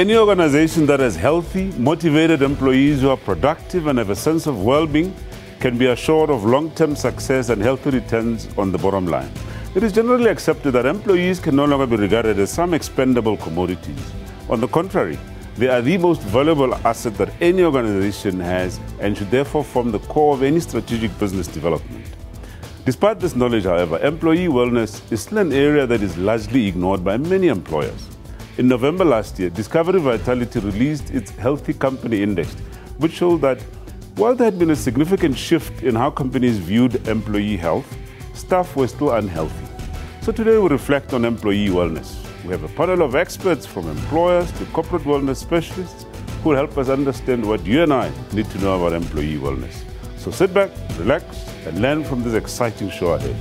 Any organization that has healthy, motivated employees who are productive and have a sense of well-being can be assured of long-term success and healthy returns on the bottom line. It is generally accepted that employees can no longer be regarded as some expendable commodities. On the contrary, they are the most valuable asset that any organization has and should therefore form the core of any strategic business development. Despite this knowledge, however, employee wellness is still an area that is largely ignored by many employers. In November last year, Discovery Vitality released its Healthy Company Index, which showed that while there had been a significant shift in how companies viewed employee health, staff were still unhealthy. So today we reflect on employee wellness. We have a panel of experts from employers to corporate wellness specialists who will help us understand what you and I need to know about employee wellness. So sit back, relax, and learn from this exciting show ahead.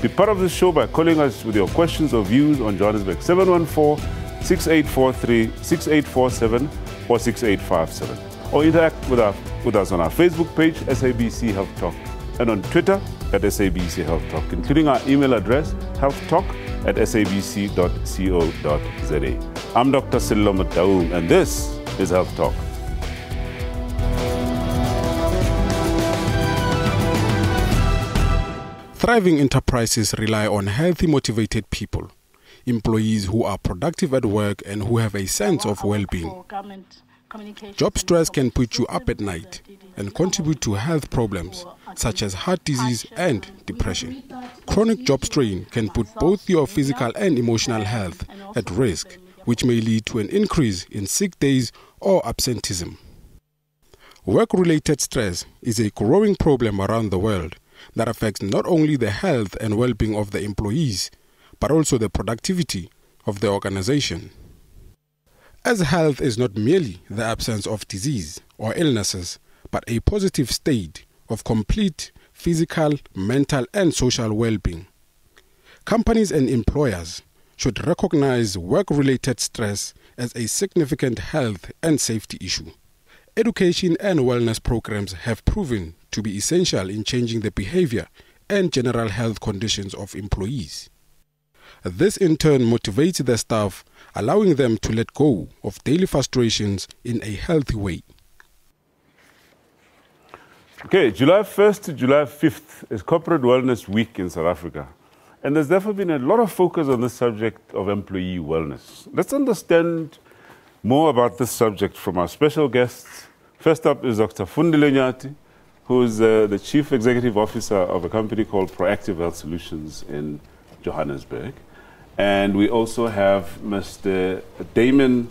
Be part of this show by calling us with your questions or views on Johannesburg 714-6843, 6847 or 6857. Or interact with us on our Facebook page, SABC Health Talk, and on Twitter at SABC Health Talk, including our email address, healthtalk@sabc.co.za. I'm Dr. Sello Mataung, and this is Health Talk. Thriving enterprises rely on healthy, motivated people, employees who are productive at work and who have a sense of well-being. Job stress can put you up at night and contribute to health problems such as heart disease and depression. Chronic job strain can put both your physical and emotional health at risk, which may lead to an increase in sick days or absenteeism. Work-related stress is a growing problem around the world that affects not only the health and well-being of the employees, but also the productivity of the organization. As health is not merely the absence of disease or illnesses, but a positive state of complete physical, mental, and social well-being. Companies and employers should recognize work-related stress as a significant health and safety issue. Education and wellness programs have proven to be essential in changing the behavior and general health conditions of employees. This in turn motivates the staff, allowing them to let go of daily frustrations in a healthy way. Okay, July 1st to July 5th is Corporate Wellness Week in South Africa. And there's therefore been a lot of focus on the subject of employee wellness. Let's understand more about this subject from our special guests. First up is Dr. Fundile Nyati, who is the Chief Executive Officer of a company called Proactive Health Solutions in Johannesburg. And we also have Mr. Damon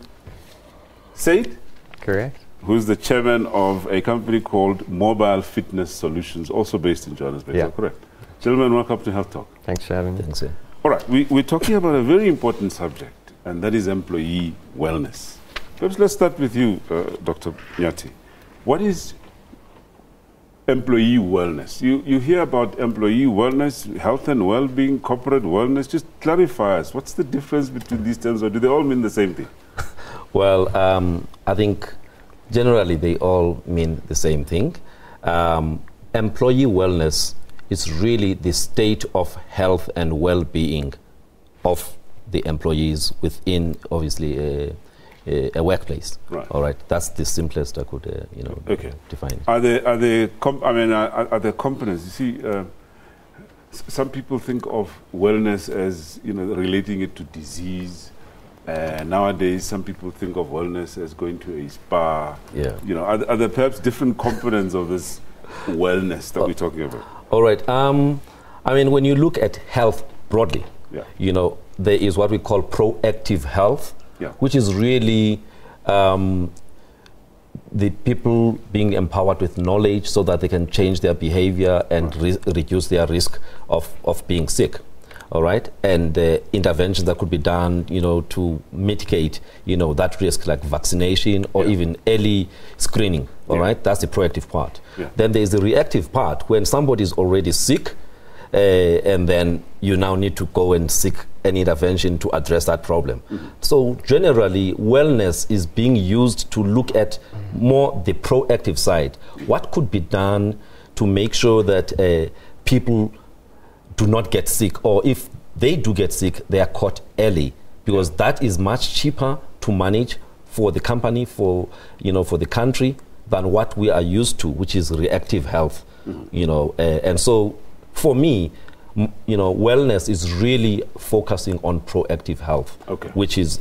Said. Correct. Who's the chairman of a company called Mobile Fitness Solutions, also based in Johannesburg. Yeah. Is that correct? Gentlemen, welcome to Health Talk. Thanks for having me. Thanks, sir. All right, we're talking about a very important subject, and that is employee wellness. Perhaps let's start with you, Dr. Nyati. What is employee wellness? You hear about employee wellness, health and well-being, corporate wellness. Just clarify us. What's the difference between these terms, or do they all mean the same thing? Well, I think generally they all mean the same thing. Employee wellness is really the state of health and well-being of the employees within, obviously, a workplace. Right. All right. That's the simplest I could, define it. Are there components? You see, some people think of wellness as relating it to disease. Nowadays, some people think of wellness as going to a spa. Yeah. Are there perhaps different components of this wellness that we're talking about? All right. When you look at health broadly, there is what we call proactive health, which is really the people being empowered with knowledge so that they can change their behavior and reduce their risk of being sick. All right, and interventions that could be done, to mitigate, that risk, like vaccination or even early screening. All right, that's the proactive part. Yeah. Then there's the reactive part when somebody is already sick, and then you now need to go and seek an intervention to address that problem. Mm-hmm. So generally, wellness is being used to look at more the proactive side. What could be done to make sure that people do not get sick, or if they do get sick, they are caught early, because that is much cheaper to manage for the company, for the country, than what we are used to, which is reactive health. And so for me, wellness is really focusing on proactive health, which is,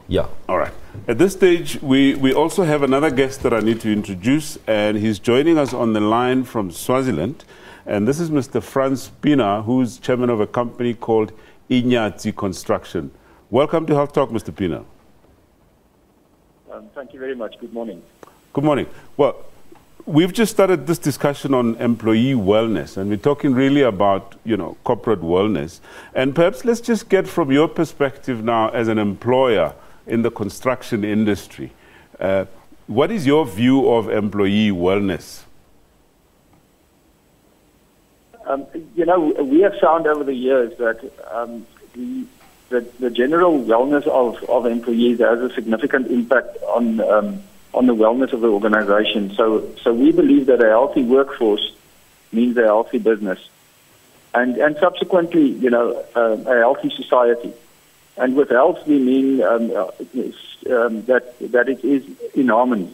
yeah. All right. At this stage, we also have another guest that I need to introduce, and he's joining us on the line from Swaziland. And this is Mr. Frans Pina, who's chairman of a company called Inyatsi Construction. Welcome to Health Talk, Mr. Pina. Thank you very much. Good morning. Good morning. Well, we've just started this discussion on employee wellness, and we're talking really about, corporate wellness. And perhaps let's just get from your perspective now as an employer in the construction industry. What is your view of employee wellness? We have found over the years that the general wellness of employees has a significant impact on the wellness of the organization. So we believe that a healthy workforce means a healthy business, and subsequently, a healthy society. And with health, we mean that it is in harmony.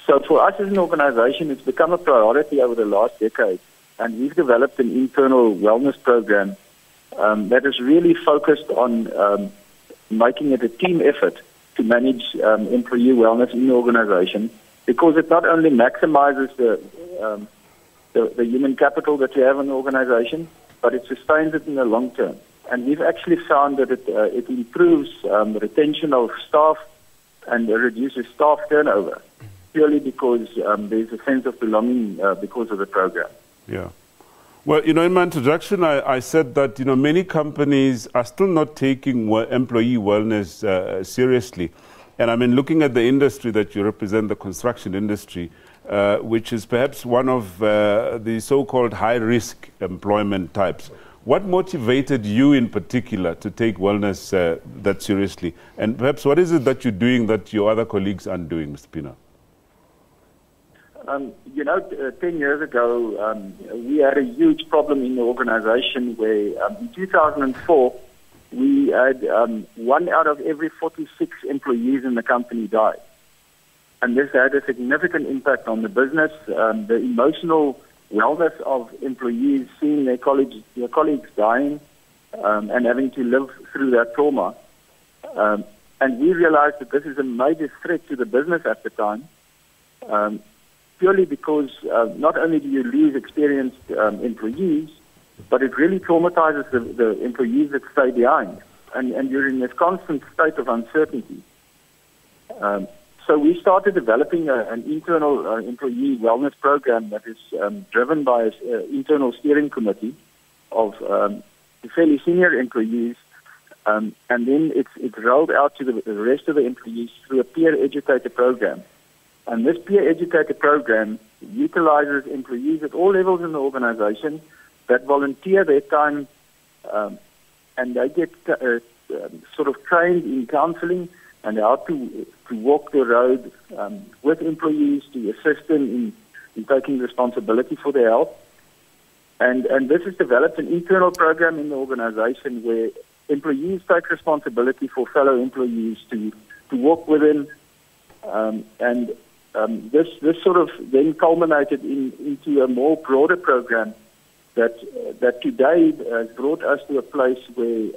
So for us as an organization, it's become a priority over the last decade, and we've developed an internal wellness program that is really focused on making it a team effort to manage employee wellness in the organization, because it not only maximizes the human capital that we have in the organization, but it sustains it in the long term. And we've actually found that it improves retention of staff and reduces staff turnover, purely because there's a sense of belonging because of the program. Yeah. Well, in my introduction, I said that, many companies are still not taking employee wellness seriously. And I mean, looking at the industry that you represent, the construction industry, which is perhaps one of the so-called high-risk employment types. What motivated you in particular to take wellness that seriously? And perhaps what is it that you're doing that your other colleagues aren't doing, Mr. Pina? 10 years ago, we had a huge problem in the organization where in 2004, we had 1 out of every 46 employees in the company died. And this had a significant impact on the business, the emotional wellness of employees, seeing their colleagues dying and having to live through that trauma. And we realized that this is a major threat to the business at the time. Purely because not only do you lose experienced employees, but it really traumatizes the employees that stay behind. And you're in this constant state of uncertainty. So we started developing an internal employee wellness program that is driven by an internal steering committee of fairly senior employees. And then it's rolled out to the rest of the employees through a peer educator program. And this peer educator program utilizes employees at all levels in the organization that volunteer their time, and they get sort of trained in counseling and how to walk the road with employees, to assist them in taking responsibility for their health. And this has developed an internal program in the organization where employees take responsibility for fellow employees to walk with them, this sort of then culminated into a more broader program that today has brought us to a place where,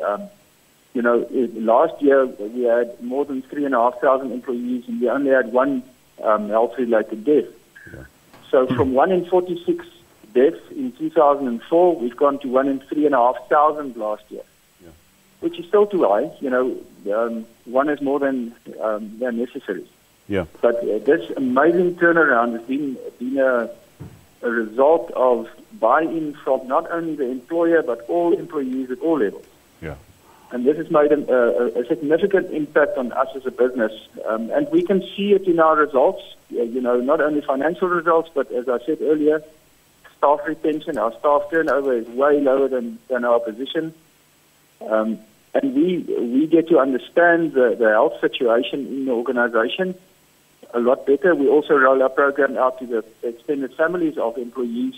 last year we had more than 3,500 employees and we only had one health-related death. Yeah. So from 1 in 46 deaths in 2004, we've gone to 1 in 3,500 last year, yeah, which is still too high. One is more than necessary. Yeah. But this amazing turnaround has been a result of buy-in from not only the employer but all employees at all levels. Yeah. And this has made a significant impact on us as a business. And we can see it in our results, not only financial results, but as I said earlier, staff retention, our staff turnover is way lower than our position. And we get to understand the health situation in the organization a lot better. We also roll our program out to the extended families of employees,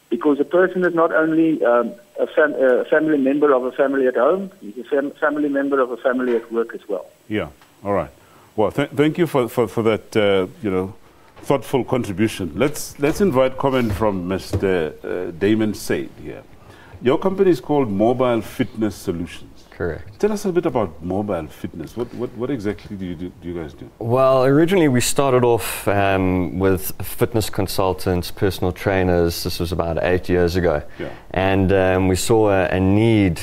because a person is not only a family member of a family at home, he's a family member of a family at work as well. Yeah. All right. Well, thank you for that, thoughtful contribution. Let's invite comment from Mr. Damon Said here. Your company is called Mobile Fitness Solutions. Correct. Tell us a bit about mobile fitness. What exactly do you guys do? Well, originally we started off with fitness consultants, personal trainers. This was about 8 years ago. Yeah. And we saw a need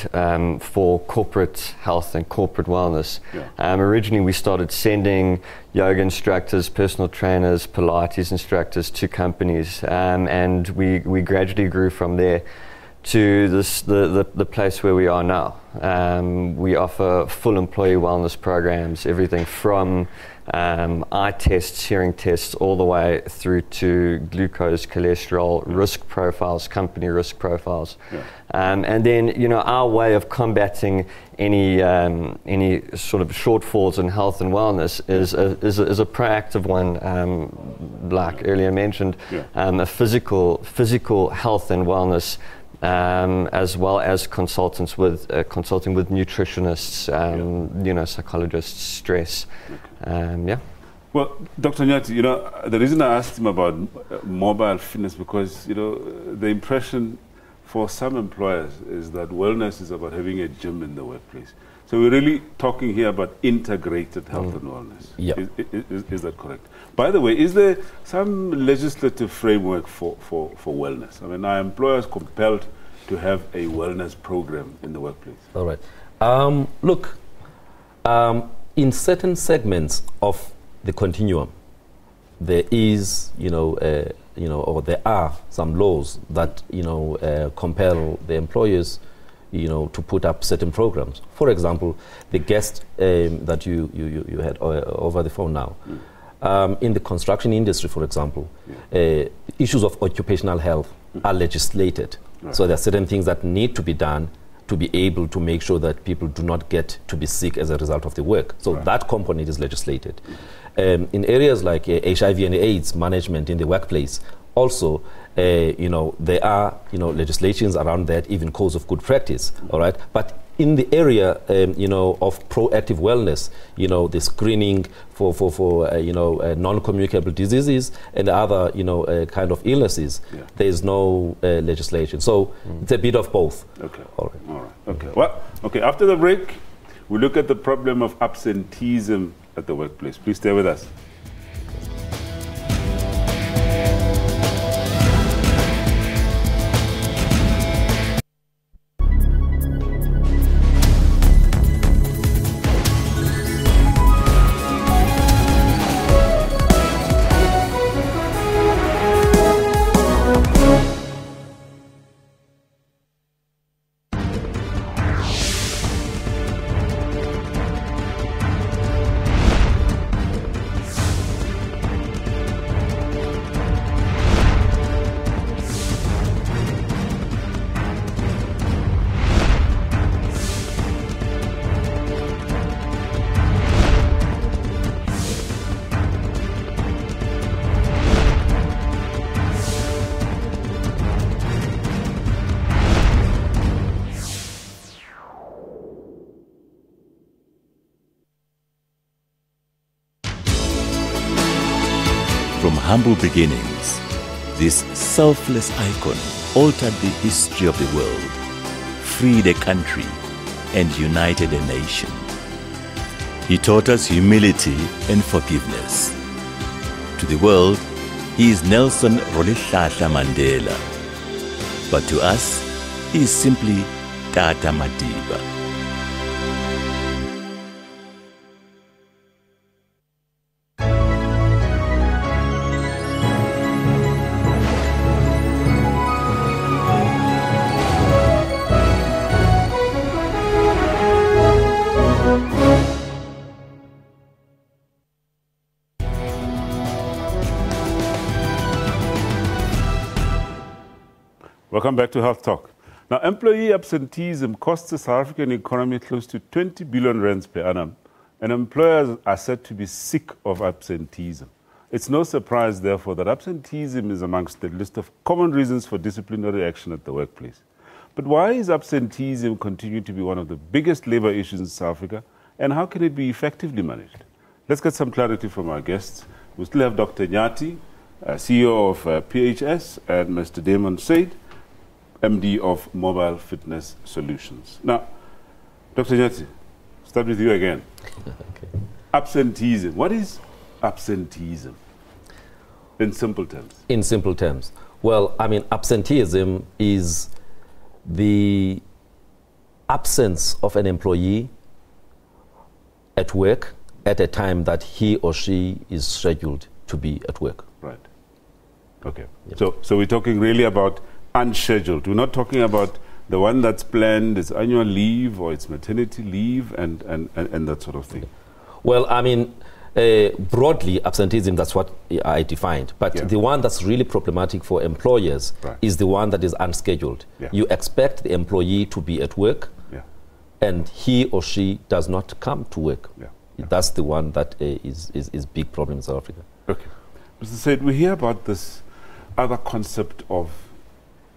for corporate health and corporate wellness. Yeah. Originally we started sending yoga instructors, personal trainers, Pilates instructors to companies. And we gradually grew from there to the place where we are now. We offer full employee wellness programs, everything from eye tests, hearing tests, all the way through to glucose, cholesterol, risk profiles, company risk profiles. Yeah. And then, our way of combating any sort of shortfalls in health and wellness is a proactive one, like earlier mentioned, a physical health and wellness. As well as consulting with nutritionists, psychologists, stress. Okay. Well, Dr. Nyati, the reason I asked him about mobile fitness because, the impression for some employers is that wellness is about having a gym in the workplace. So we're really talking here about integrated health and wellness. Yeah. Is that correct? By the way, is there some legislative framework for wellness? I mean, are employers compelled to have a wellness program in the workplace? All right. Look, in certain segments of the continuum, there is, or there are some laws that, compel the employers, to put up certain programs. For example, the guest that you had over the phone now. In the construction industry, for example, issues of occupational health are legislated. Right. So there are certain things that need to be done to be able to make sure that people do not get to be sick as a result of the work. So that component is legislated. In areas like HIV and AIDS management in the workplace, also, there are, legislations around that, even codes of good practice, all right? But in the area, of proactive wellness, the screening for non-communicable diseases and other, kind of illnesses, there is no legislation. So it's a bit of both. Okay. All right. Okay. Well, okay. After the break, we look at the problem of absenteeism at the workplace. Please stay with us. From humble beginnings, this selfless icon altered the history of the world, freed a country, and united a nation. He taught us humility and forgiveness. To the world, he is Nelson Rolihlahla Mandela. But to us, he is simply Tata Madiba. Welcome back to Health Talk. Now, employee absenteeism costs the South African economy close to 20 billion rands per annum, and employers are said to be sick of absenteeism. It's no surprise, therefore, that absenteeism is amongst the list of common reasons for disciplinary action at the workplace. But why is absenteeism continuing to be one of the biggest labor issues in South Africa, and how can it be effectively managed? Let's get some clarity from our guests. We still have Dr. Nyati, CEO of PHS, and Mr. Damon Said, MD of Mobile Fitness Solutions. Now, Dr. Nyati, start with you again. Okay. Absenteeism. What is absenteeism in simple terms? In simple terms. Well, I mean, absenteeism is the absence of an employee at work at a time that he or she is scheduled to be at work. Right. Okay. Yep. So we're talking really about unscheduled. We're not talking about the one that's planned, it's annual leave or it's maternity leave and that sort of thing. Well, I mean, broadly, absenteeism, that's what I defined. But the one that's really problematic for employers is the one that is unscheduled. Yeah. You expect the employee to be at work and he or she does not come to work. That's the one that is big problem in South Africa. Okay. Mr. Said, we hear about this other concept of,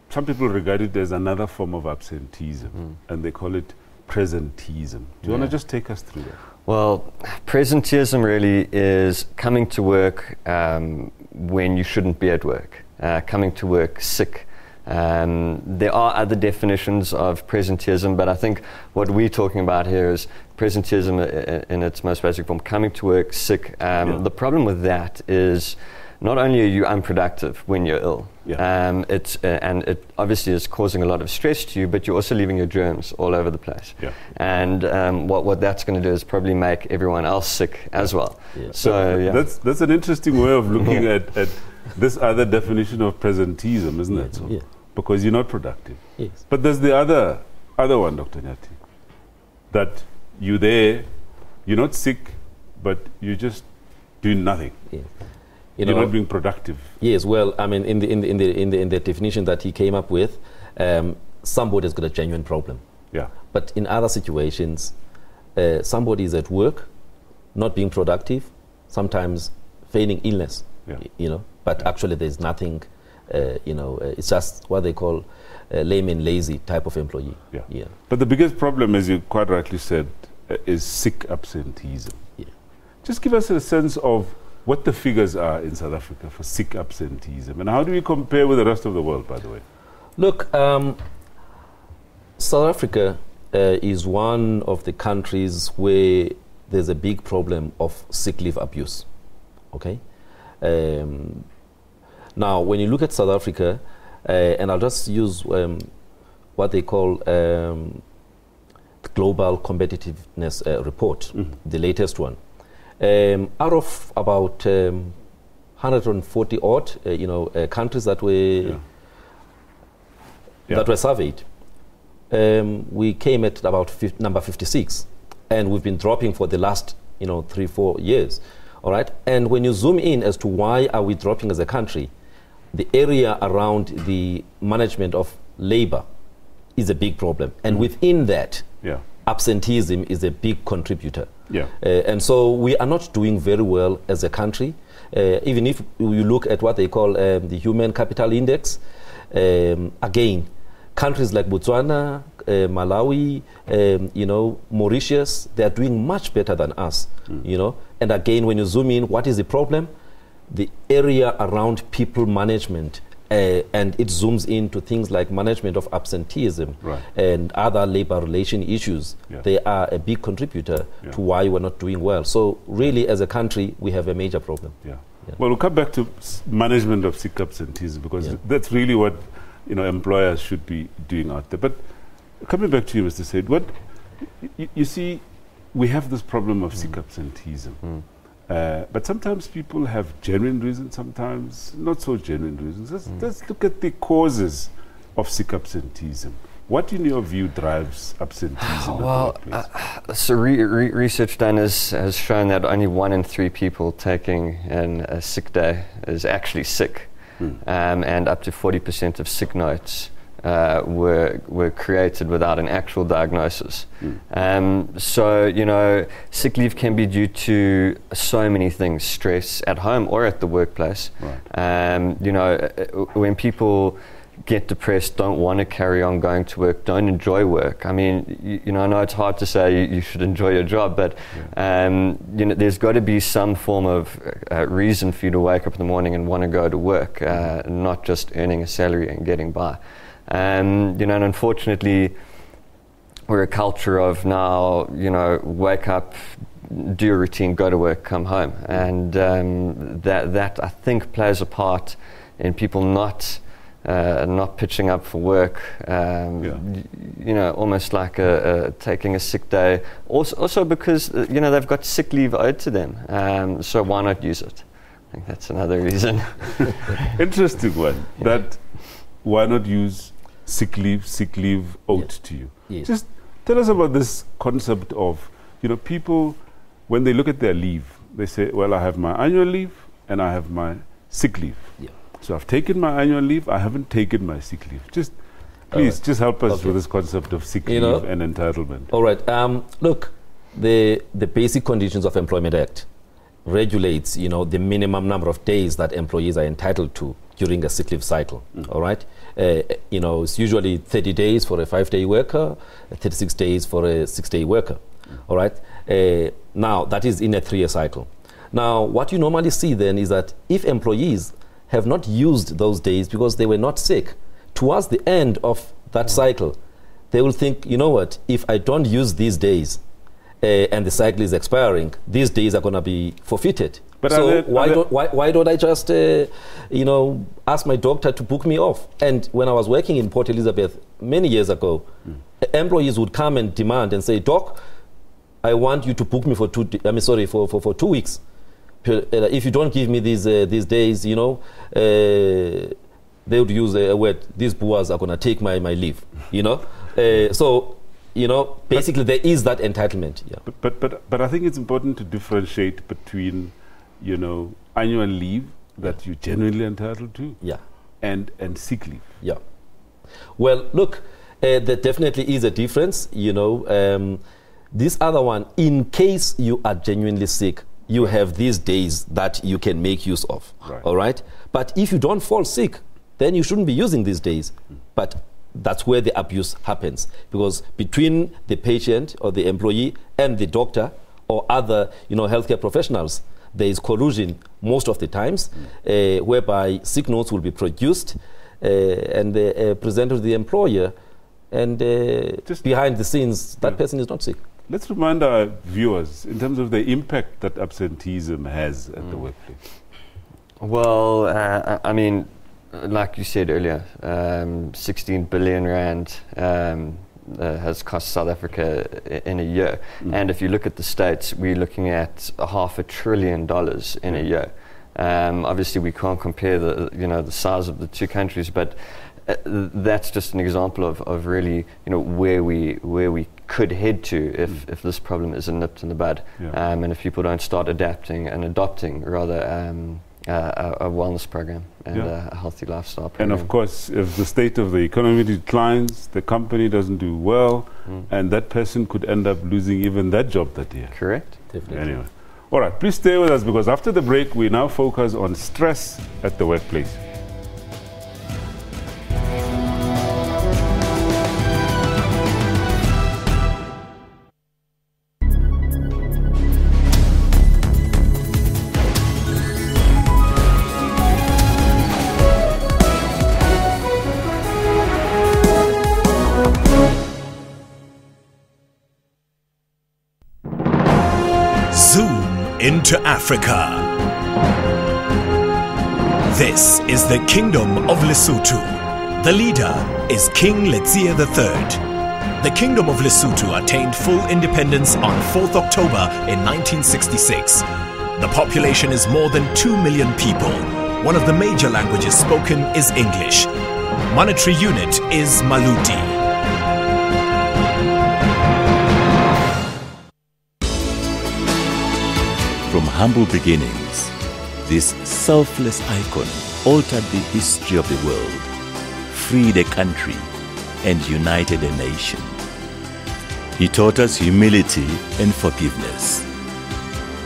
some people regard it as another form of absenteeism, and they call it presenteeism. Do you want to just take us through that? Well, presenteeism really is coming to work when you shouldn't be at work, coming to work sick. There are other definitions of presenteeism, but I think what we're talking about here is presenteeism in its most basic form, coming to work sick. The problem with that is not only are you unproductive when you're ill, and it obviously is causing a lot of stress to you, but you're also leaving your germs all over the place. And what that's going to do is probably make everyone else sick as well. So that's an interesting way of looking at this other definition of presenteeism, isn't it? So, because you're not productive. But there's the other one, Dr. Nyati, that you're there, you're not sick, but you're just doing nothing. You're not being productive. Yes, well, I mean, in the definition that he came up with, somebody's got a genuine problem. But in other situations, somebody is at work, not being productive, sometimes feigning illness. But actually there's nothing. It's just what they call lame and lazy type of employee. But the biggest problem, as you quite rightly said, is sick absenteeism. Just give us a sense of what the figures are in South Africa for sick absenteeism, and how do we compare with the rest of the world, by the way? Look, South Africa is one of the countries where there's a big problem of sick leave abuse. Okay? Now, when you look at South Africa, and I'll just use what they call the Global Competitiveness Report, the latest one. Out of about 140 odd, countries that were surveyed, we came at about number 56, and we've been dropping for the last 3-4 years. All right, and when you zoom in as to why are we dropping as a country, the area around the management of labor is a big problem, and within that, absenteeism is a big contributor. And so we are not doing very well as a country. Even if you look at what they call the Human Capital Index, again, countries like Botswana, Malawi, Mauritius, they are doing much better than us. And again, when you zoom in, what is the problem? The area around people management, and it zooms into things like management of absenteeism and other labor relation issues. They are a big contributor to why we're not doing well. So really, as a country, we have a major problem. Well, we'll come back to management of sick absenteeism, because that's really what employers should be doing out there. But coming back to you, Mr. Said, you see, we have this problem of sick absenteeism. But sometimes people have genuine reasons, sometimes not so genuine reasons. Let's look at the causes of sick absenteeism. What, in your view, drives absenteeism? So research done has shown that only 1 in 3 people taking a sick day is actually sick, and up to 40% of sick notes were created without an actual diagnosis. So, sick leave can be due to so many things: stress at home or at the workplace. When people get depressed, don't want to carry on going to work, don't enjoy work. I mean, you know, I know it's hard to say you should enjoy your job, but you know, there's got to be some form of reason for you to wake up in the morning and want to go to work, not just earning a salary and getting by. You know, and unfortunately, we're a culture of now, you know, wake up, do your routine, go to work, come home, and that I think plays a part in people not pitching up for work. You know, almost like taking a sick day. Also because you know, they've got sick leave owed to them, so why not use it? I think that's another reason. Interesting one. That why not use sick leave owed to you? Yes. Just tell us about this concept of, you know, people, when they look at their leave, they say, well, I have my annual leave and I have my sick leave. Yeah. So I've taken my annual leave, I haven't taken my sick leave. Just, please, just help us with this concept of sick leave and entitlement. All right. Look, the Basic Conditions of Employment Act regulates, you know, the minimum number of days that employees are entitled to during a sick leave cycle. All right. You know, it's usually 30 days for a 5-day worker, 36 days for a 6-day worker. All right. Now, that is in a 3-year cycle. Now, what you normally see then is that if employees have not used those days because they were not sick, towards the end of that cycle, they will think, you know what, if I don't use these days and the cycle is expiring, these days are going to be forfeited. But so why don't I just, you know, ask my doctor to book me off? And when I was working in Port Elizabeth many years ago, employees would come and demand and say, Doc, I want you to book me for 2 weeks. If you don't give me these days, you know, they would use a word, these boys are going to take my leave, you know. So, you know, basically there is that entitlement. Yeah. But I think it's important to differentiate between, you know, annual leave that you're genuinely entitled to, and sick leave. Yeah. Well, look, there definitely is a difference, you know. This other one, in case you are genuinely sick, you have these days that you can make use of, all right? But if you don't fall sick, then you shouldn't be using these days. But that's where the abuse happens, because between the patient or the employee and the doctor or other, you know, healthcare professionals, there is collusion most of the times, whereby sick notes will be produced and presented to the employer, and just behind the scenes, that person is not sick. Let's remind our viewers in terms of the impact that absenteeism has at the workplace. Well, I mean, like you said earlier, 16 billion rand has cost South Africa in a year. And if you look at the States, we're looking at $500 billion in a year. Obviously, we can't compare the size of the two countries, but that's just an example of really, you know, where we could head to if this problem isn't nipped in the bud, and if people don't start adapting and adopting rather a wellness program and a healthy lifestyle program. And of course, if the state of the economy declines, the company doesn't do well, and that person could end up losing even that job that year. Correct. Definitely. Anyway, all right, please stay with us, because after the break, we now focus on stress at the workplace. Into Africa. This is the Kingdom of Lesotho. The leader is King Letsie III. The Kingdom of Lesotho attained full independence on 4th October in 1966. The population is more than 2 million people. One of the major languages spoken is English. Monetary unit is Maluti. From humble beginnings, this selfless icon altered the history of the world, freed a country, and united a nation. He taught us humility and forgiveness.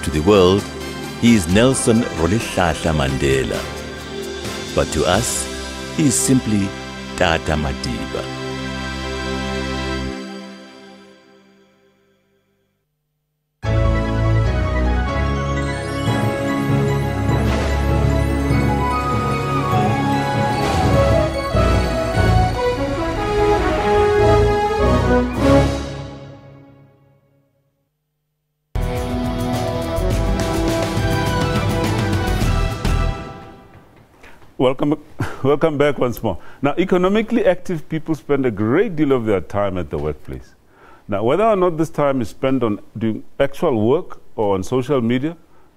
To the world, he is Nelson Rolihlahla Mandela. But to us, he is simply Tata Madiba. Welcome back once more. Now, economically active people spend a great deal of their time at the workplace. Now, whether or not this time is spent on doing actual work or on social media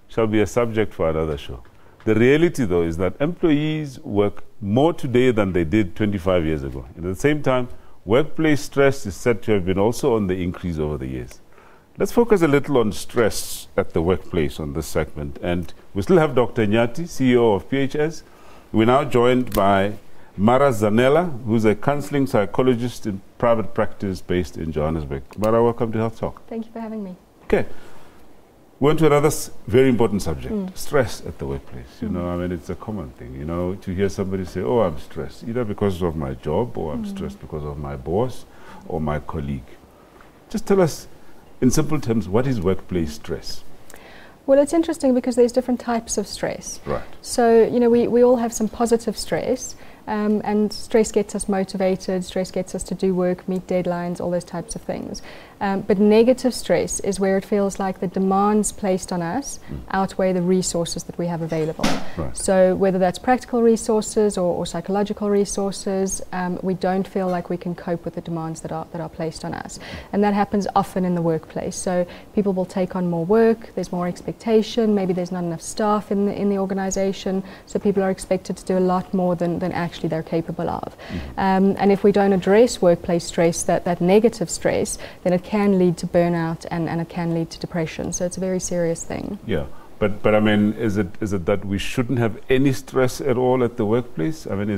shall be a subject for another show. The reality, though, is that employees work more today than they did 25 years ago. And at the same time, workplace stress is said to have been also on the increase over the years. Let's focus a little on stress at the workplace on this segment. And we still have Dr. Nyati, CEO of PHS. We're now joined by Mara Zanella, who's a counseling psychologist in private practice based in Johannesburg. Mara, welcome to Health Talk. Thank you for having me. Okay. We went to another very important subject, stress at the workplace. You know, I mean, it's a common thing, you know, to hear somebody say, oh, I'm stressed, either because of my job or I'm stressed because of my boss or my colleague. Just tell us, in simple terms, what is workplace stress? Well, it's interesting because there's different types of stress. Right. So, you know, we all have some positive stress, and stress gets us motivated, stress gets us to do work, meet deadlines, all those types of things. But negative stress is where it feels like the demands placed on us outweigh the resources that we have available. Right. So whether that's practical resources or psychological resources, we don't feel like we can cope with the demands that are placed on us. And that happens often in the workplace. So people will take on more work, there's more expectation, maybe there's not enough staff in the organization, so people are expected to do a lot more than actually they're capable of. And if we don't address workplace stress, that negative stress, then it can lead to burnout and it can lead to depression. So it's a very serious thing. Yeah, but I mean, is it that we shouldn't have any stress at all at the workplace? I mean,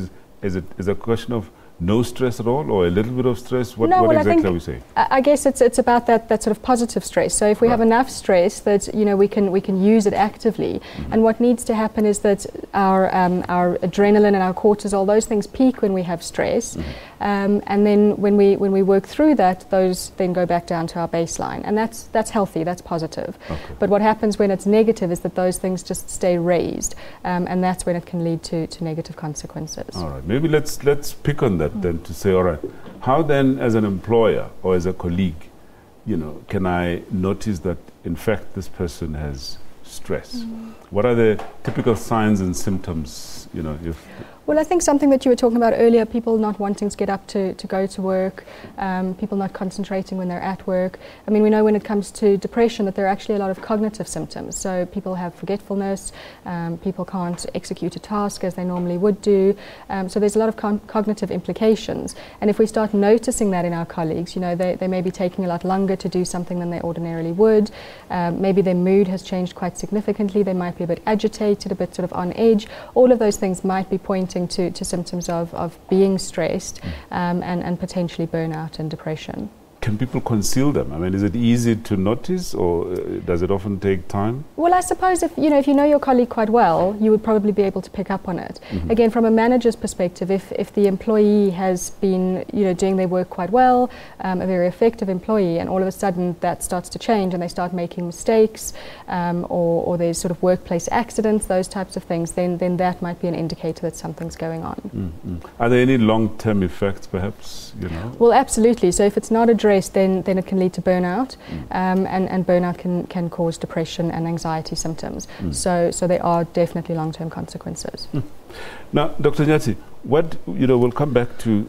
is it a question of no stress at all, or a little bit of stress? What exactly are we saying? I guess it's about that sort of positive stress. So if we have enough stress that, you know, we can use it actively, and what needs to happen is that our adrenaline and our cortisol, those things peak when we have stress, and then when we work through that, those then go back down to our baseline, and that's healthy, that's positive. Okay. But what happens when it's negative is that those things just stay raised, and that's when it can lead to negative consequences. All right, maybe let's pick on that then, to say, all right, how then as an employer or as a colleague, you know, can I notice that in fact this person has stress? What are the typical signs and symptoms, you know, if... Well, I think something that you were talking about earlier, people not wanting to get up to go to work, people not concentrating when they're at work. I mean, we know when it comes to depression that there are actually a lot of cognitive symptoms. So people have forgetfulness, people can't execute a task as they normally would do. So there's a lot of cognitive implications. And if we start noticing that in our colleagues, you know, they may be taking a lot longer to do something than they ordinarily would. Maybe their mood has changed quite significantly. They might be a bit agitated, a bit sort of on edge. All of those things might be pointing to symptoms of being stressed and potentially burnout and depression. Can people conceal them? I mean, is it easy to notice, or does it often take time? Well, I suppose if you know your colleague quite well, you would probably be able to pick up on it. Again, from a manager's perspective, if the employee has been doing their work quite well, a very effective employee, and all of a sudden that starts to change and they start making mistakes, or there's sort of workplace accidents, those types of things, then that might be an indicator that something's going on. Are there any long-term effects, perhaps? You know? Well, absolutely. So if it's not addressed, then it can lead to burnout, and burnout can cause depression and anxiety symptoms. So there are definitely long-term consequences. Now, Dr. Nyati, we'll come back to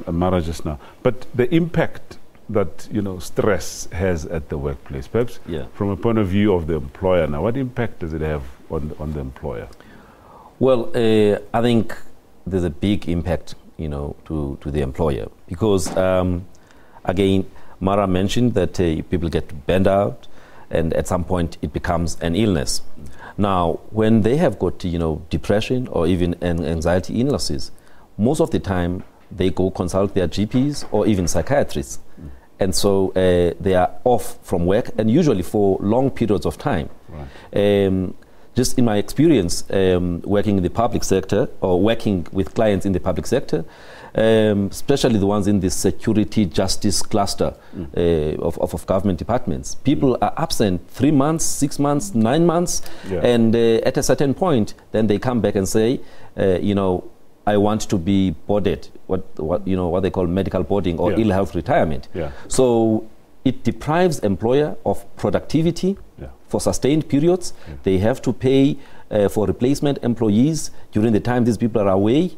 Amara just now, but the impact that stress has at the workplace, perhaps from a point of view of the employer now, what impact does it have on the employer? Well, I think there's a big impact to the employer, because again, Mara mentioned that people get burned out, and at some point it becomes an illness. Now, when they have got depression or even anxiety illnesses, most of the time they go consult their GPs or even psychiatrists, and so they are off from work, and usually for long periods of time. Right. just in my experience working in the public sector or working with clients in the public sector, especially the ones in the security justice cluster of government departments, people are absent 3 months, 6 months, 9 months, and at a certain point, then they come back and say, you know, I want to be boarded, what they call medical boarding or ill health retirement. So it deprives employer of productivity for sustained periods. They have to pay for replacement employees during the time these people are away,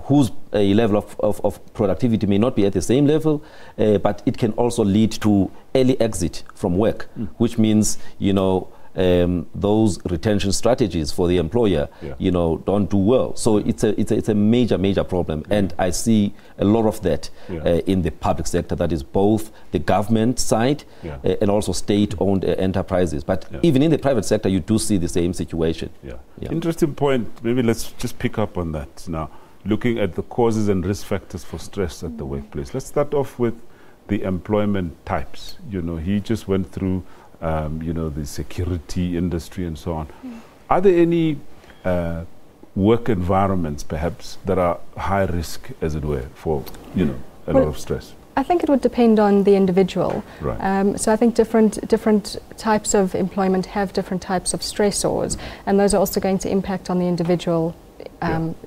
whose level of productivity may not be at the same level, but it can also lead to early exit from work, which means, you know, those retention strategies for the employer, you know, don't do well. So it's a major problem, and I see a lot of that in the public sector. That is both the government side and also state-owned enterprises. But even in the private sector, you do see the same situation. Interesting point. Maybe let's just pick up on that now. Looking at the causes and risk factors for stress at the workplace. Let's start off with the employment types. You know, he just went through you know, the security industry and so on. Are there any work environments, perhaps, that are high risk, as it were, for, you know, a lot of stress? I think it would depend on the individual. Right. So I think different types of employment have different types of stressors, and those are also going to impact on the individual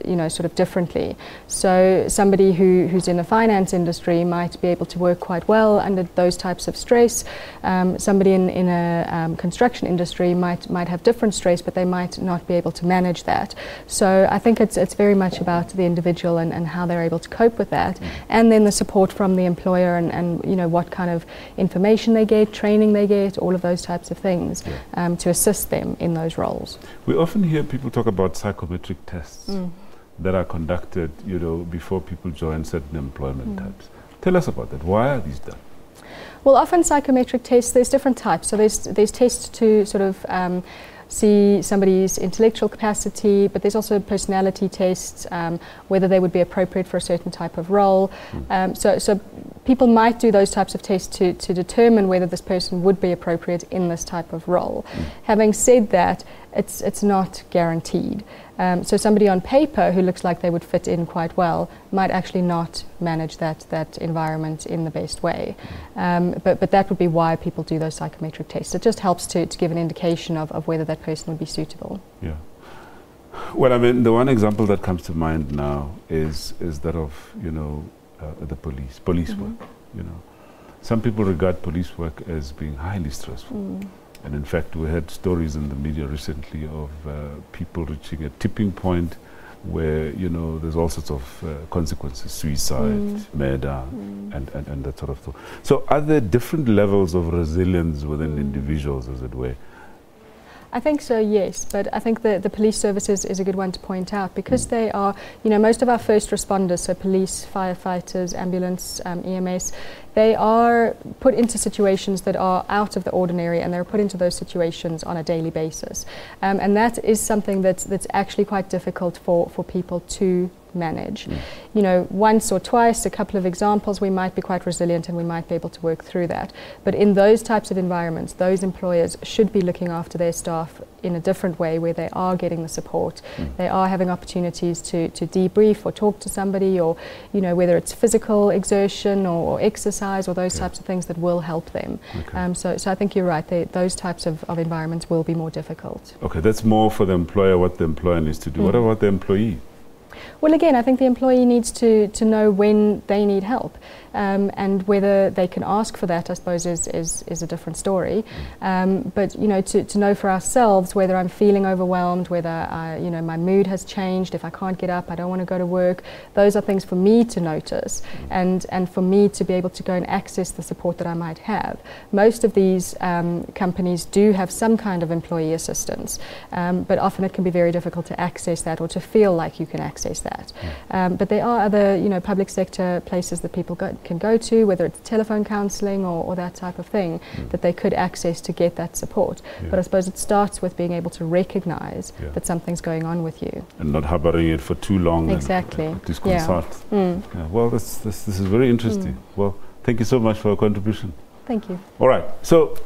you know, sort of differently. So somebody who's in the finance industry might be able to work quite well under those types of stress. Somebody in a construction industry might have different stress, but they might not be able to manage that. So I think it's very much about the individual and how they're able to cope with that, and then the support from the employer and you know, what kind of information they get, training they get, all of those types of things to assist them in those roles. We often hear people talk about psychometric tests that are conducted, you know, before people join certain employment types. Tell us about that. Why are these done? Well, often psychometric tests, there's different types. So there's tests to sort of see somebody's intellectual capacity, but there's also personality tests, whether they would be appropriate for a certain type of role. So people might do those types of tests to determine whether this person would be appropriate in this type of role. Having said that, it's not guaranteed. So somebody on paper who looks like they would fit in quite well might actually not manage that environment in the best way. But that would be why people do those psychometric tests. It just helps to give an indication of whether that person would be suitable. Yeah. Well, I mean, the one example that comes to mind now is that of, you know, the police work. You know, some people regard police work as being highly stressful. And in fact, we had stories in the media recently of people reaching a tipping point where, you know, there's all sorts of consequences, suicide, murder, and that sort of thing. So are there different levels of resilience within individuals, as it were? I think so, yes, but I think the police services is a good one to point out, because they are, you know, most of our first responders, so police, firefighters, ambulance, EMS, they are put into situations that are out of the ordinary, and they're put into those situations on a daily basis. And that is something that's actually quite difficult for people to manage. You know, once or twice, a couple of examples, we might be quite resilient and we might be able to work through that. But in those types of environments, those employers should be looking after their staff in a different way, where they are getting the support, they are having opportunities to debrief or talk to somebody, or, you know, whether it's physical exertion or exercise or those types of things that will help them. So I think you're right, those types of environments will be more difficult. Okay, that's more for the employer, what the employer needs to do. What about the employee? Well, again, I think the employee needs to know when they need help, and whether they can ask for that, I suppose, is a different story. But, you know, to know for ourselves whether I'm feeling overwhelmed, whether you know, my mood has changed, if I can't get up, I don't want to go to work, those are things for me to notice, and for me to be able to go and access the support that I might have. Most of these companies do have some kind of employee assistance, but often it can be very difficult to access that, or to feel like you can access that. But there are other, you know, public sector places that people can go to, whether it's telephone counselling or that type of thing, that they could access to get that support. But I suppose it starts with being able to recognise that something's going on with you. And not harbouring it for too long. Exactly. And disconsult. Well, this is very interesting. Well, thank you so much for your contribution. Thank you. All right. So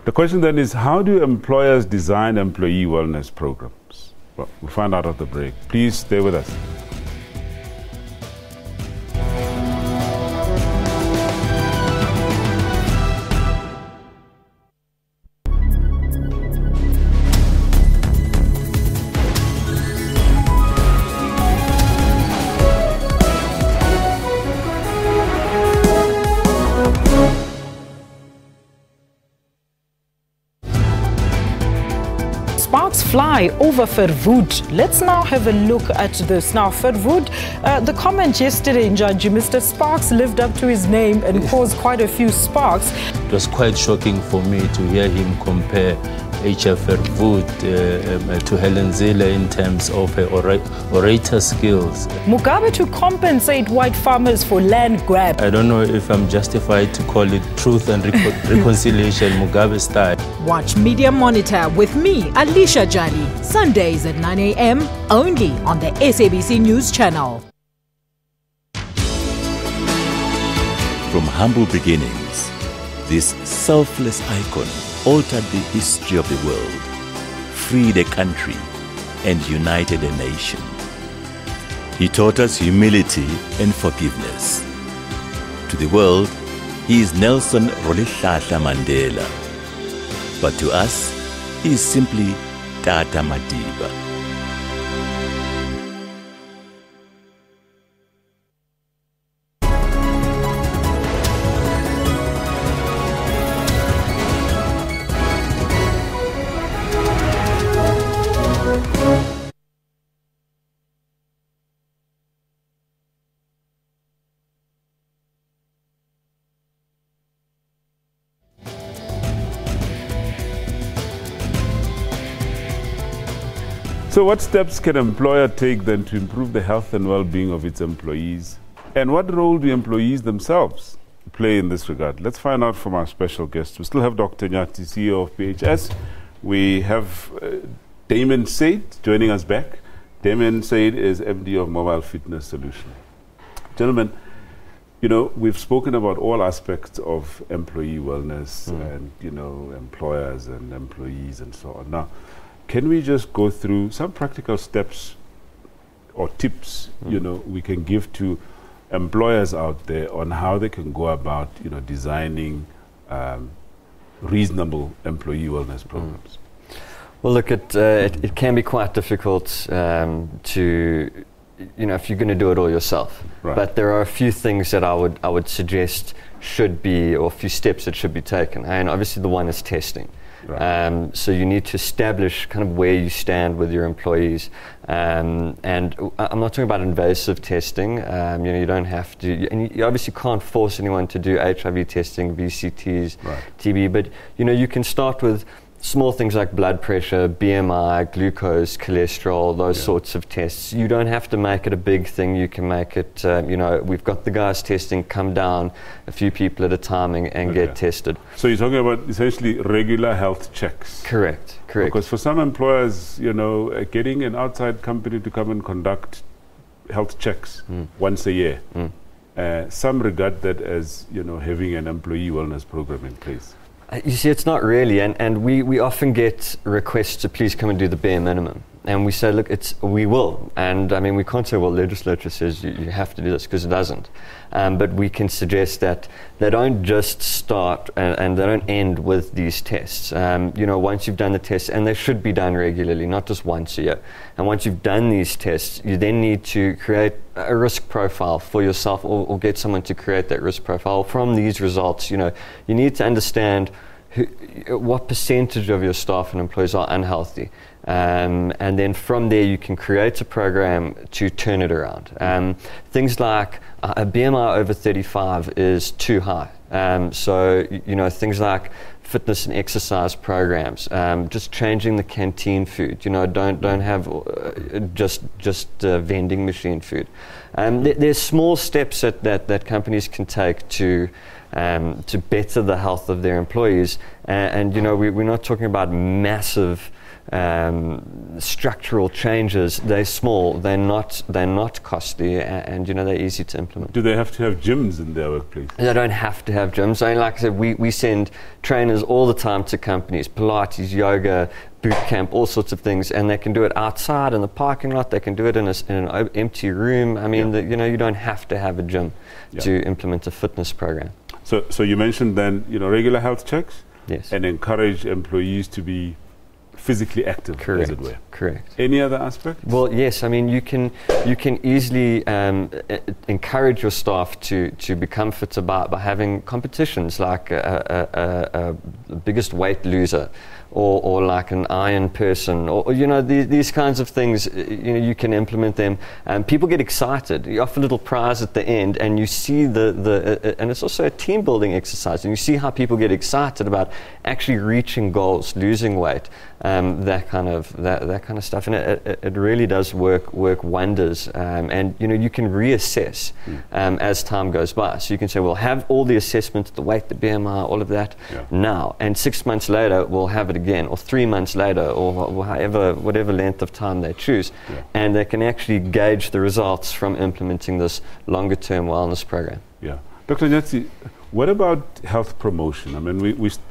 The question then is, how do employers design employee wellness programs? Well, we'll find out at the break. Please stay with us. Sparks fly over Verwoerd. Let's now have a look at this. Now, Verwoerd, the comment yesterday in Judge, Mr. Sparks lived up to his name and caused quite a few sparks. It was quite shocking for me to hear him compare H.F. Verwoerd to Helen Zille in terms of her orator skills. Mugabe to compensate white farmers for land grab. I don't know if I'm justified to call it truth and reconciliation Mugabe style. Watch Media Monitor with me, Alicia Jali, Sundays at 9 a.m. only on the SABC News Channel. From humble beginnings, this selfless icon altered the history of the world, freed a country, and united a nation. He taught us humility and forgiveness. To the world, he is Nelson Rolihlahla Mandela. But to us, he is simply Tata Madiba. So what steps can an employer take then to improve the health and well-being of its employees? And what role do employees themselves play in this regard? Let's find out from our special guest. We still have Dr. Nyati, CEO of PHS. We have Damon Said joining us back. Damon Said is MD of Mobile Fitness Solution. Gentlemen, you know, we've spoken about all aspects of employee wellness and, you know, employers and employees and so on. Now, can we just go through some practical steps or tips, you know, we can give to employers out there on how they can go about, you know, designing reasonable employee wellness programs? Well, look, it can be quite difficult to, you know, if you're going to do it all yourself. Right. But there are a few things that I would suggest should be, or a few steps that should be taken. And obviously the one is testing. Right. So you need to establish kind of where you stand with your employees. And I'm not talking about invasive testing. You know, you don't have to, and you obviously can't force anyone to do HIV testing, VCTs, TB, but you know, you can start with small things like blood pressure, BMI, glucose, cholesterol, those sorts of tests. You don't have to make it a big thing. You can make it, you know, we've got the guys testing, come down a few people at a time and get tested. So you're talking about essentially regular health checks? Correct, correct. Because for some employers, you know, getting an outside company to come and conduct health checks once a year, some regard that as, you know, having an employee wellness program in place. You see, it's not really, and we often get requests to please come and do the bare minimum. And we say, look, we will. And I mean, we can't say, well, legislature says you have to do this, because it doesn't. But we can suggest that they don't just start and they don't end with these tests. You know, once you've done the tests, and they should be done regularly, not just once a year. And once you've done these tests, you then need to create a risk profile for yourself, or get someone to create that risk profile from these results. You know, you need to understand what percentage of your staff and employees are unhealthy. And then from there you can create a program to turn it around. Things like a BMI over 35 is too high. So, you know, things like fitness and exercise programs, just changing the canteen food. You know, don't have just vending machine food. There's small steps that companies can take to better the health of their employees. And you know, we're not talking about massive structural changes. They're small, they're not costly, and you know, they're easy to implement. Do they have to have gyms in their workplace? They don't have to have gyms. I mean, like I said, we send trainers all the time to companies, Pilates, yoga, boot camp, all sorts of things, and they can do it outside in the parking lot. They can do it in an empty room. I mean, you know, you don't have to have a gym to implement a fitness program. So you mentioned then, you know, regular health checks, yes, and encourage employees to be physically active, correct, as it were. Correct. Any other aspect? Well, yes. I mean, you can easily encourage your staff to become fitter by having competitions like the biggest weight loser, or like an iron person, or you know, these kinds of things. You know, you can implement them, and people get excited. You offer a little prize at the end, and you see and it's also a team building exercise, and you see how people get excited about actually reaching goals, losing weight, that kind of stuff, and it really does work wonders. And you know, you can reassess as time goes by. So you can say, we'll have all the assessments, the weight, the BMI, all of that now, and 6 months later we'll have it again, or 3 months later, or whatever length of time they choose, and they can actually gauge the results from implementing this longer term wellness program. Yeah. Dr. Nyatsi, what about health promotion? I mean,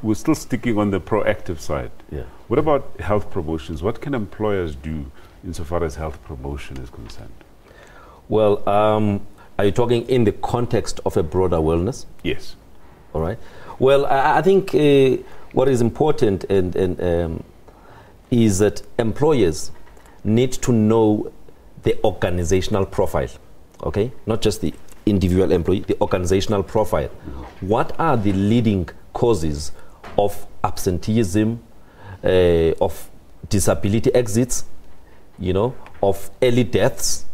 we're still sticking on the proactive side. Yeah. What about health promotions? What can employers do insofar as health promotion is concerned? Well, are you talking in the context of a broader wellness? Yes. All right. Well, I think what is important is that employers need to know the organizational profile, okay? Not just the individual employee, the organizational profile. What are the leading causes of absenteeism, of disability exits, you know, of early deaths,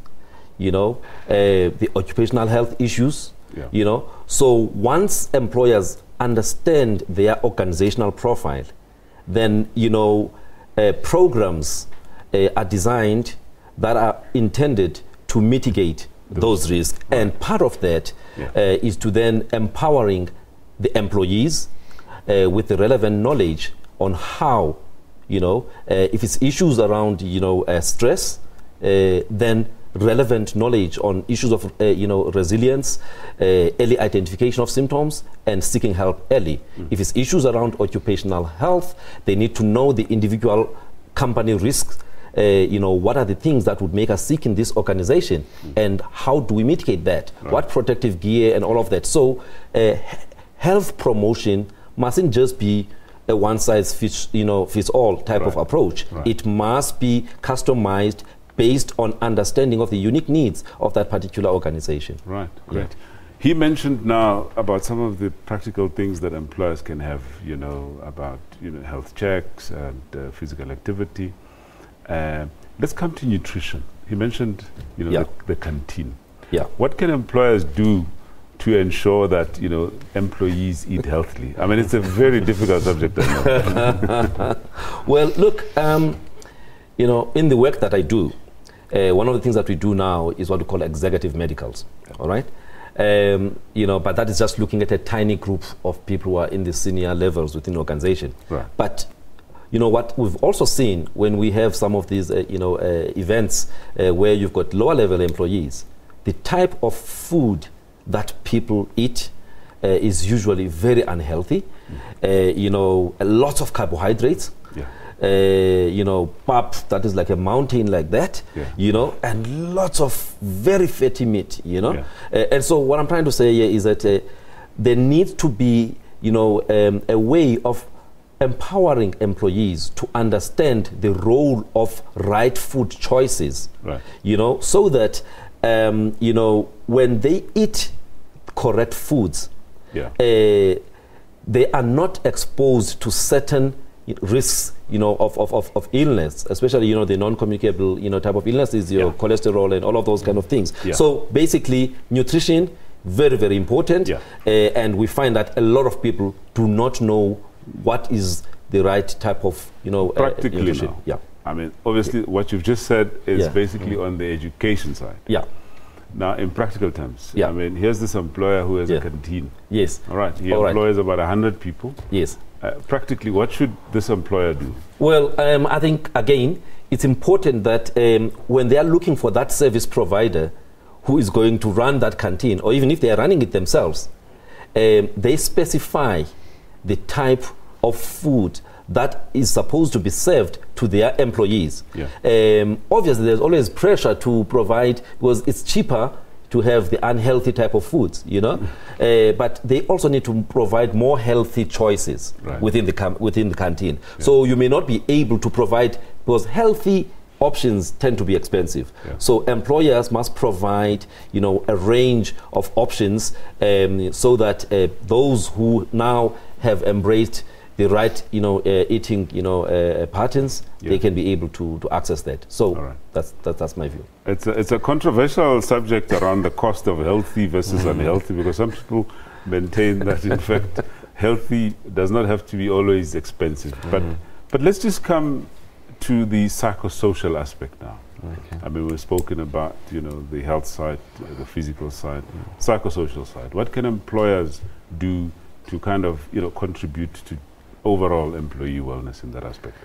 you know, the occupational health issues, you know? So once employers understand their organizational profile, then, you know, programs are designed that are intended to mitigate those risks. And part of that is to then empowering the employees with the relevant knowledge on how, you know, if it's issues around, you know, stress, then relevant knowledge on issues of, you know, resilience, early identification of symptoms, and seeking help early. If it's issues around occupational health, they need to know the individual company risks. You know, what are the things that would make us sick in this organization, and how do we mitigate that? What protective gear and all of that. So health promotion mustn't just be a one-size-fits-all type of approach. It must be customized based on understanding of the unique needs of that particular organization. Right, great. He mentioned now about some of the practical things that employers can have, you know, about, you know, health checks and physical activity. Let's come to nutrition. He mentioned, you know, the canteen. What can employers do to ensure that, you know, employees eat healthily? I mean, it's a very difficult subject. Well, look, you know, in the work that I do, one of the things that we do now is what we call executive medicals, all right? You know, but that is just looking at a tiny group of people who are in the senior levels within the organization. But you know, what we've also seen when we have some of these, you know, events where you've got lower level employees, the type of food that people eat is usually very unhealthy. You know, lots of carbohydrates. You know, pap that is like a mountain like that, you know, and lots of very fatty meat, you know. And so what I'm trying to say here is that there needs to be, you know, a way of empowering employees to understand the role of right food choices, you know, so that, you know, when they eat correct foods, they are not exposed to certain risks, you know, of illness, especially, you know, the non-communicable, you know, type of illness is your cholesterol and all of those kind of things. So basically, nutrition, very, very important. And we find that a lot of people do not know what is the right type of, you know, practically nutrition. Now. I mean, obviously, what you've just said is basically on the education side. Now, in practical terms, I mean, here's this employer who has a canteen. All right. He employs about 100 people. Practically, what should this employer do? Well, I think, again, it's important that when they are looking for that service provider who is going to run that canteen, or even if they are running it themselves, they specify the type of food that is supposed to be served to their employees. Yeah. Obviously, there's always pressure to provide, because it's cheaper to have the unhealthy type of foods, you know. But they also need to provide more healthy choices within the canteen. Yeah. So you may not be able to provide, because healthy options tend to be expensive. Yeah. So employers must provide, you know, a range of options so that those who now have embraced the right, you know, eating, you know, patterns, they can be able to access that. So that's my view. It's a controversial subject around the cost of healthy versus unhealthy, because some people maintain that in fact healthy does not have to be always expensive. But let's just come to the psychosocial aspect now. Okay. I mean, we've spoken about, you know, the health side, the physical side, psychosocial side. What can employers do to kind of, you know, contribute to overall employee wellness in that aspect?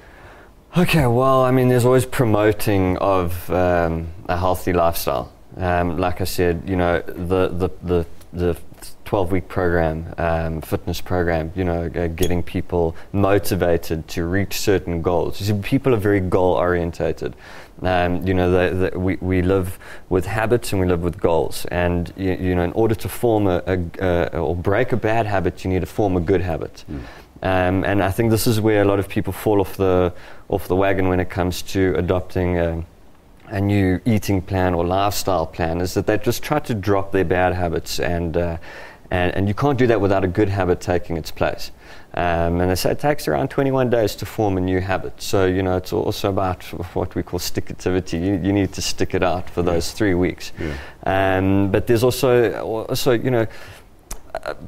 Okay, well, I mean, there's always promoting of a healthy lifestyle. Like I said, you know, the 12-week program, fitness program, you know, getting people motivated to reach certain goals. You see, people are very goal-orientated. You know, we live with habits and we live with goals. And, you know, in order to form or break a bad habit, you need to form a good habit. And I think this is where a lot of people fall off the wagon when it comes to adopting a new eating plan or lifestyle plan, is that they just try to drop their bad habits, and you can't do that without a good habit taking its place. And they say it takes around 21 days to form a new habit. So, you know, it's also about what we call stickativity. You need to stick it out for those 3 weeks. Yeah. But there's also, you know,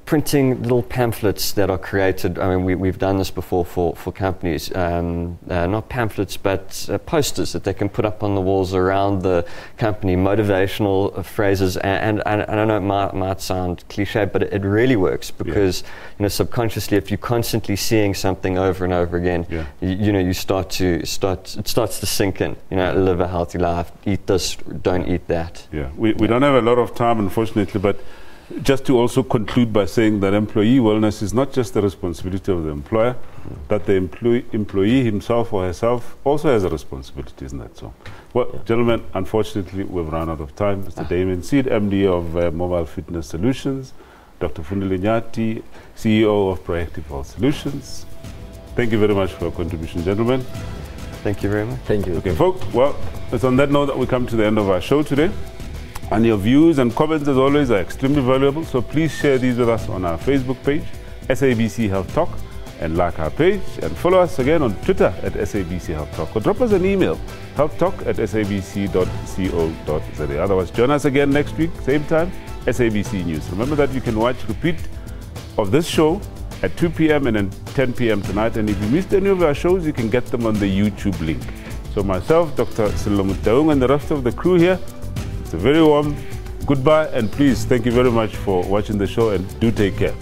printing little pamphlets that are created. I mean, we've done this before for companies, not pamphlets, but posters that they can put up on the walls around the company, motivational phrases. And I know it might sound cliche, but it really works, because you know, subconsciously, if you're constantly seeing something over and over again, you know, it starts to sink in. You know, live a healthy life, eat this, don't eat that. Yeah, we don't have a lot of time, unfortunately, but just to also conclude by saying that employee wellness is not just the responsibility of the employer, that the employee himself or herself also has a responsibility, isn't that so? Well, gentlemen, unfortunately, we've run out of time. Mr. Damien Seed, MD of Mobile Fitness Solutions, Dr. Fundile Nyati, CEO of Proactive Health Solutions. Thank you very much for your contribution, gentlemen. Thank you very much. Thank you. Okay, folks, well, it's on that note that we come to the end of our show today. And your views and comments, as always, are extremely valuable. So please share these with us on our Facebook page, SABC Health Talk, and like our page. And follow us again on Twitter at SABC Health Talk. Or drop us an email, healthtalk@sabc.co.za. Otherwise, join us again next week, same time, SABC News. Remember that you can watch repeat of this show at 2 p.m. and then 10 p.m. tonight. And if you missed any of our shows, you can get them on the YouTube link. So myself, Dr. Sello Mutaung, and the rest of the crew here, it's a very warm goodbye, and please, thank you very much for watching the show, and do take care.